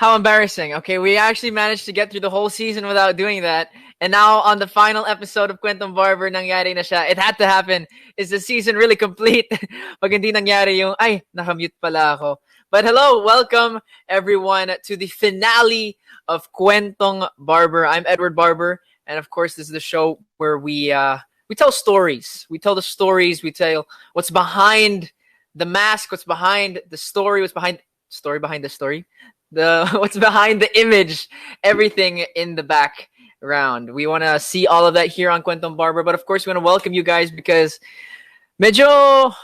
How embarrassing. Okay, we actually managed to get through the whole season without doing that. And now on the final episode of Kwentong Barber, nangyari na siya. It had to happen. Is the season really complete? Pag hindi nangyari yung, ay, nakamute pala ako. But hello, welcome everyone to the finale of Kwentong Barber. I'm Edward Barber. And of course, this is the show where we tell stories. We tell the stories. We tell what's behind the mask, what's behind the story, what's behind the story, the what's behind the image, everything in the background. We want to see all of that here on Kwentong Barber, but of course, we want to welcome you guys because medyo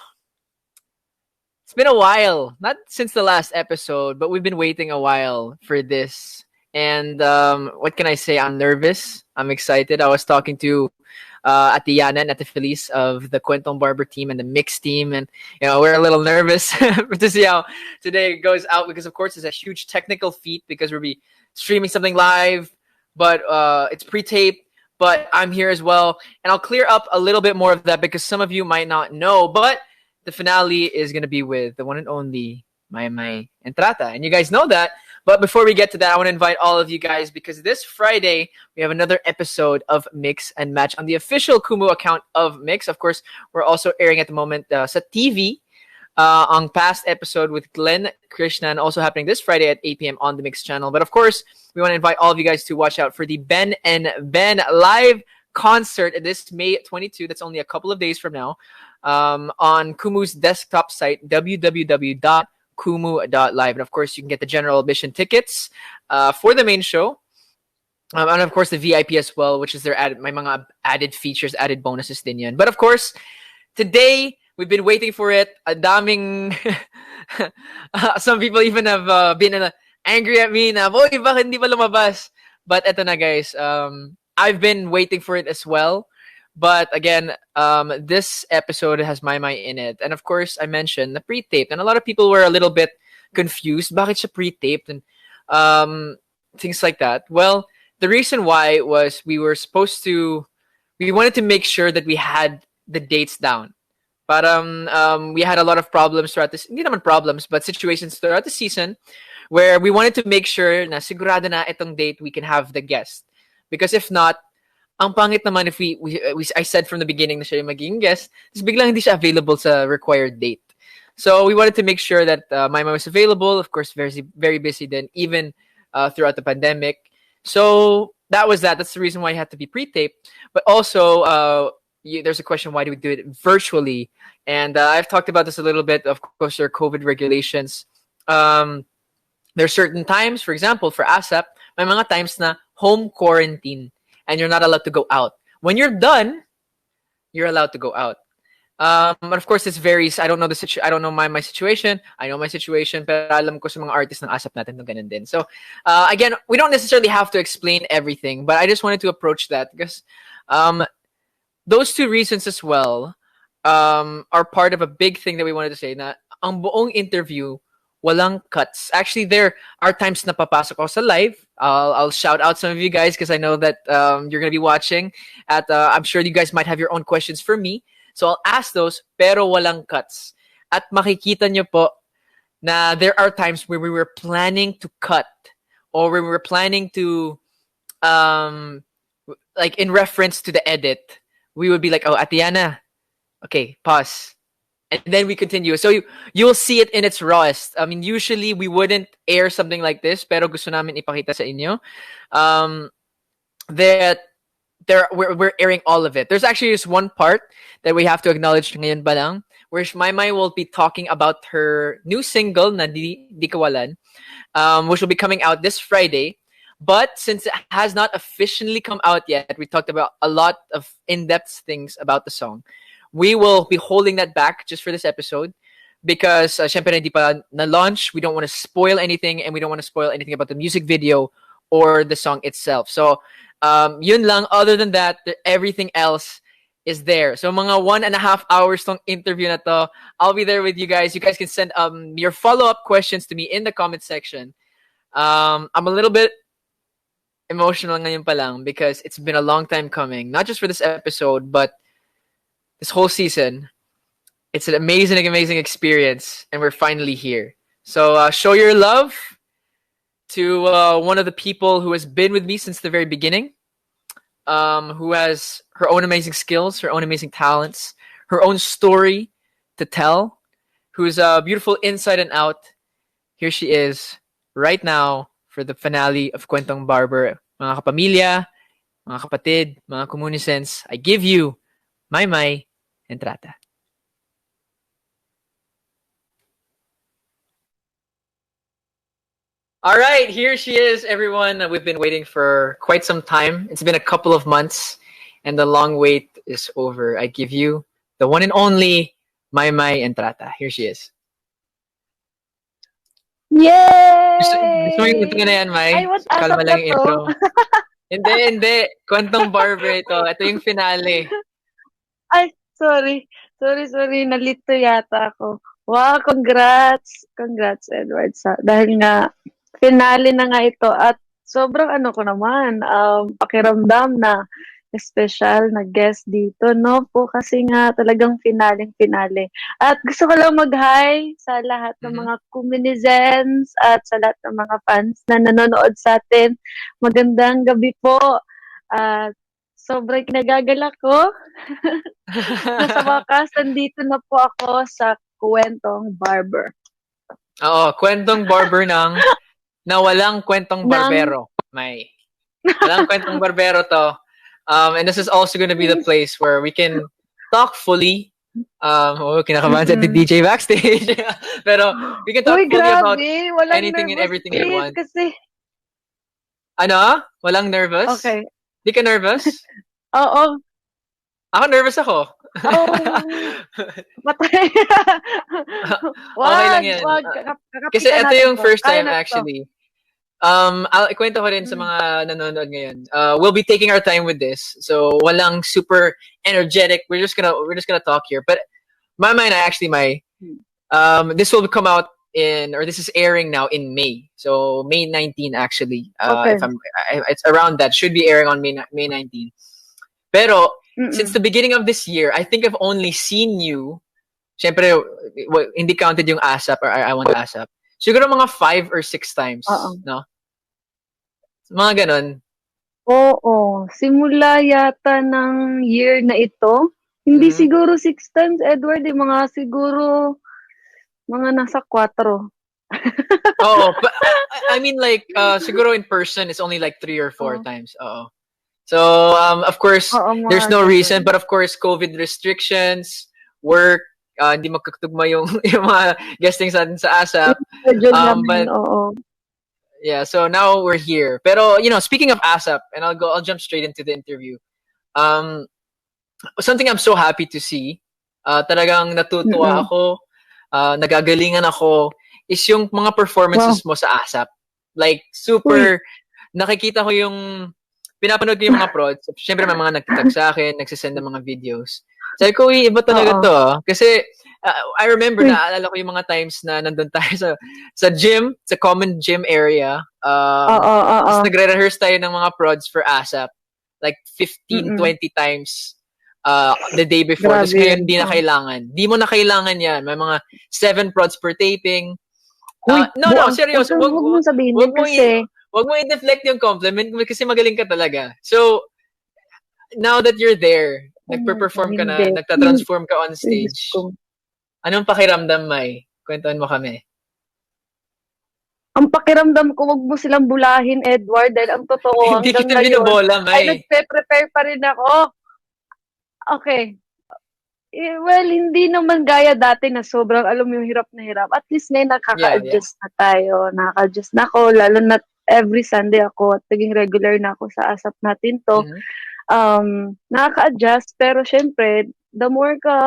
it's been a while, not since the last episode, but we've been waiting a while for this. And what can I say? I'm nervous. I'm excited. I was talking to Ate Yana and Ate Feliz of the Kwentong Barber team and the mixed team. And, we're a little nervous to see how today goes out because, of course, it's a huge technical feat because we'll be streaming something live, but it's pre-taped. But I'm here as well. And I'll clear up a little bit more of that because some of you might not know. But the finale is going to be with the one and only my Entrata. And you guys know that. But before we get to that, I want to invite all of you guys because this Friday, we have another episode of Mix and Match on the official Kumu account of Mix. Of course, we're also airing at the moment sa TV on past episode with Glenn Krishnan, also happening this Friday at 8 p.m. on the Mix channel. But of course, we want to invite all of you guys to watch out for the Ben and Ben live concert this May 22. That's only a couple of days from now on Kumu's desktop site, www.kumu.live. And of course, you can get the general admission tickets for the main show. And of course, the VIP as well, which is their my mga added features, added bonuses din yan. But of course, today, we've been waiting for it. A daming... some people even have been angry at me na, boy, bakit hindi ba lumabas? But eto na guys, I've been waiting for it as well. But again, this episode has my in it. And of course, I mentioned the pre-taped. And a lot of people were a little bit confused. Bakit siya pre-taped? And things like that. Well, the reason why was we wanted to make sure that we had the dates down. But we had a lot of problems throughout this, hindi naman problems, but situations throughout the season where we wanted to make sure na sigurado na itong date we can have the guest. Because if not, ang pangit naman if I said from the beginning na siya yung magiging guest, tapos biglang hindi siya available sa required date. So we wanted to make sure that Maima was available, of course, very, very busy then, even throughout the pandemic. So that was that. That's the reason why it had to be pre-taped. But also, there's a question, why do we do it virtually? And I've talked about this a little bit. Of course, there are COVID regulations. There are certain times, for example, for ASAP, may mga times na home quarantine. And you're not allowed to go out. When you're done, you're allowed to go out. But of course, this varies. I don't know I don't know my situation. I know my situation, pero alam ko sa mga artists ng ASAP natin na ganun din. So, again, we don't necessarily have to explain everything, but I just wanted to approach that because those two reasons as well are part of a big thing that we wanted to say na ang buong interview walang cuts. Actually, there are times na papasok ako sa live. I'll shout out some of you guys because I know that you're going to be watching. I'm sure you guys might have your own questions for me. So I'll ask those, pero walang cuts. At makikita nyo po na there are times where we were planning to cut or we were planning to, like in reference to the edit, we would be like, oh, Atiana, okay, pause. And then we continue. So you'll see it in its rawest. I mean, usually we wouldn't air something like this, pero gusto namin ipakita sa inyo that we're airing all of it. There's actually just one part that we have to acknowledge ngayon pa lang, where Maymay will be talking about her new single na Di Kawalan, which will be coming out this Friday. But since it has not officially come out yet, we talked about a lot of in-depth things about the song. We will be holding that back just for this episode because syempre hindi pa na-launch. We don't want to spoil anything and we don't want to spoil anything about the music video or the song itself. So, yun lang. Other than that, everything else is there. So, mga 1.5 hours tong interview na to. I'll be there with you guys. You guys can send your follow-up questions to me in the comment section. I'm a little bit emotional ngayon pa lang because it's been a long time coming. Not just for this episode, but this whole season. It's an amazing experience, and we're finally here. So show your love, to one of the people who has been with me since the very beginning, who has her own amazing skills, her own amazing talents, her own story to tell, who's beautiful inside and out. Here she is right now for the finale of Kwentong Barber. Mga kapamilya, mga kapatid, mga communicants, I give you Maymay Entrata. All right, here she is, everyone. We've been waiting for quite some time. It's been a couple of months, and the long wait is over. I give you the one and only Maymay Entrata. Here she is. Gusto mo yung intro na yan, May? Ay, what Kalma lang yung to? intro. Hindi. Kwentong Barber ito. Ito yung finale. Ay, sorry. Nalito yata ako. Wow, congrats. Congrats, Edward. Dahil nga, finale na nga ito. At sobrang ko naman, pakiramdam na special na guest dito, no po? Kasi nga talagang finale. At gusto ko lang mag-hi sa lahat ng mga Kuminizens at sa lahat ng mga fans na nanonood sa atin. Magandang gabi po. At sobrang kinagagalak ko. Nasa wakas, nandito na po ako sa Kwentong Barber. Oo, Kwentong Barber ng na walang kwentong barbero. May. Walang kwentong barbero to. And this is also going to be the place where we can talk fully. Kinakabahan sa DJ backstage. Pero we can talk fully about anything and everything you want. Kasi... Ano? Walang nervous? Okay. Di ka nervous? Oo. Ako nervous ako. Patay. Okay lang yan. Kasi ito yung first time actually. Ikwento ko rin sa mga nanonood ngayon. We'll be taking our time with this. So, walang super energetic. We're just gonna talk here. But my mind, this will come out this is airing now in May. So, May 19 actually. Okay. It's around that. Should be airing on May 19. Pero, since the beginning of this year, I think I've only seen you, syempre, hindi counted yung ASAP or I Want ASAP. Siguro mga 5 or 6 times, no? Mga ganon. Oo. Simula yata ng year na ito. Hindi siguro 6 times, Edward. Mga siguro, mga nasa 4. Oo. But, I mean like, siguro in person, it's only like 3 or 4 times. Oo. So, of course, there's no reason. But of course, COVID restrictions, work, hindi magkatugma yung mga guesting sa ASAP. But yeah, so now we're here. Pero speaking of ASAP, and I'll jump straight into the interview. Something I'm so happy to see, talagang natutuwa ako, nagagalingan ako, is yung mga performances mo sa ASAP. Like super nakikita ko yung pinapanood ko yung mga prods. Syempre may mga nagtatag sa akin, nagsisend ng mga videos. Sabi ko, iba talaga to. Kasi, I remember, naalala ko yung mga times na nandun tayo sa gym, sa common gym area. Tapos nagre-rehearse tayo ng mga prods for ASAP. Like 15, 20 times the day before. Tapos ngayon, di na kailangan. Di mo na kailangan yan. May mga 7 prods per taping. No, seryoso. Huwag mo sabihin kasi... Huwag mo i-deflect yung compliment kasi magaling ka talaga. So, now that you're there, nagpe-perform ka na, nagta-transform ka on stage. Anong pakiramdam, May? Kwentuhan mo kami. Ang pakiramdam ko, wag mo silang bulahin, Edward, dahil ang totoo, hindi hanggang kita ngayon, binobola, May. ay nagpe-prepare pa rin ako. Okay. Well, hindi naman gaya dati na sobrang, alam mo yung hirap na hirap. At least ngayon, nakaka-adjust na tayo. Nakaka-adjust na ako, lalo na every Sunday ako at naging regular na ako sa ASAP natin to. Nakaka-adjust, pero syempre, the more ka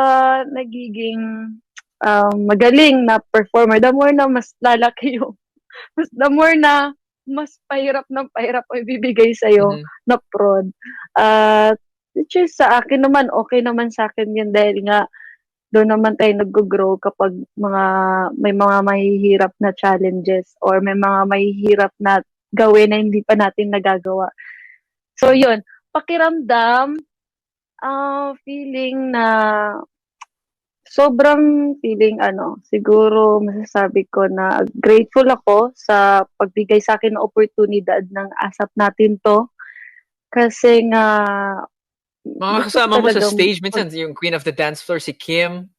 nagiging magaling na performer, the more na mas lalaki yung, the more na mas pahirap ng pahirap ang ibibigay sa'yo na prod. Which is sa akin naman, okay naman sa akin yun dahil nga doon naman tayo nag-grow kapag may mga mahihirap na challenges or may mga mahihirap na gawin na hindi pa natin nagagawa. So yun, pakiramdam, feeling na sobrang feeling siguro masasabi ko na grateful ako sa pagbigay sa akin ng oportunidad ng ASAP natin 'to. Kasi nga Mga gusto ko kasama mo sa talagang stage minsan, yung queen of the dance floor, si Kim.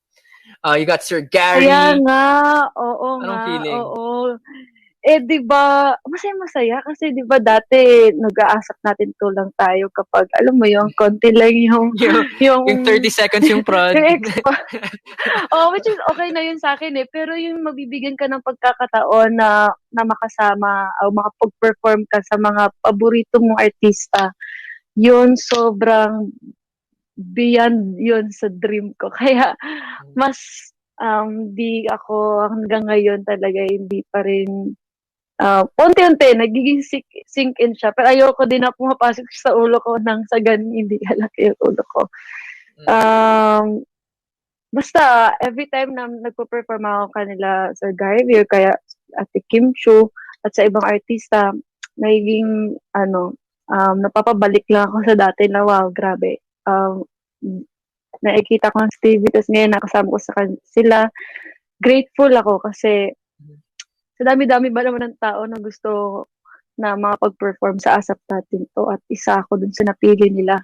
You got Sir kaya Gary. nga, oo Anong nga, feeling? oo. Eh, 'di ba, masayang-masaya kasi 'di ba dati nag-aasap natin tulang tayo kapag alam mo yung konti lang yung Yung, yung yung 30 seconds yung prod. yung expa oo, which is okay na yun sa'kin, eh, pero yung mabibigyan ka ng pagkakataon na makasama o makapag-perform ka sa mga paborito mong artista, yun sobrang beyond yun sa dream ko. Kaya mas, 'di ako hanggang ngayon talaga hindi pa rin unti-unti nagiging sink in siya pero ayoko din na pumapasok sa ulo ko nang sa gano'n hindi lalaki yung ulo ko. Um, Basta everytime na nagpe-perform ako kanila Sir Gary or kaya Ate Kim Chiu at sa ibang artista, nagiging napapabalik lang ako sa dati na wow grabe, nakikita ko ang TV ta's ngayon nakasama ko sila. Grateful ako kasi sa dami-dami ba naman ng tao na gusto na makapag-perform sa ASAP natin 'to at isa ako dun sa napili nila.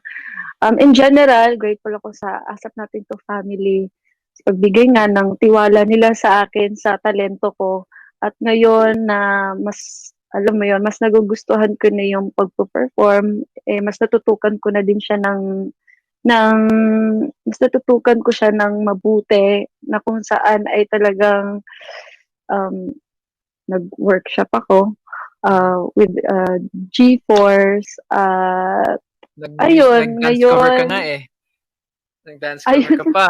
In general, grateful ako sa ASAP natin 'to family, sa pagbigay nga ng tiwala nila sa akin sa talento ko at ngayon na mas alam mo yon mas nagugustuhan ko na yung pagpe-perform, eh, ng mas natutukan ko siya ng mabuti na kung saan ay talagang, um, nag-workshop ako, with, G-Force at ayun Nag-dance cover ka nga ngayon eh. Nag-dance cover ka ayun pa.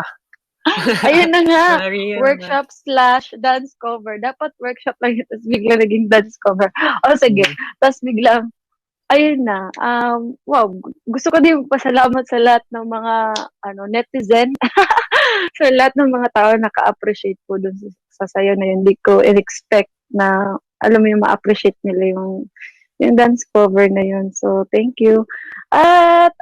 ayun na nga, Marian na. workshop/dance cover. Dapat workshop lang yun ta's biglang naging dance cover. O sige, Mm. ta's biglang ayun na, wow, gusto ko din magpasalamat sa lahat ng mga netizen, sa lahat ng mga tao naka-appreciate po dun sa sayaw na yun. Hindi ko in-expect na alam mo yung ma-appreciate nila yung dance cover na yun. So, thank you. At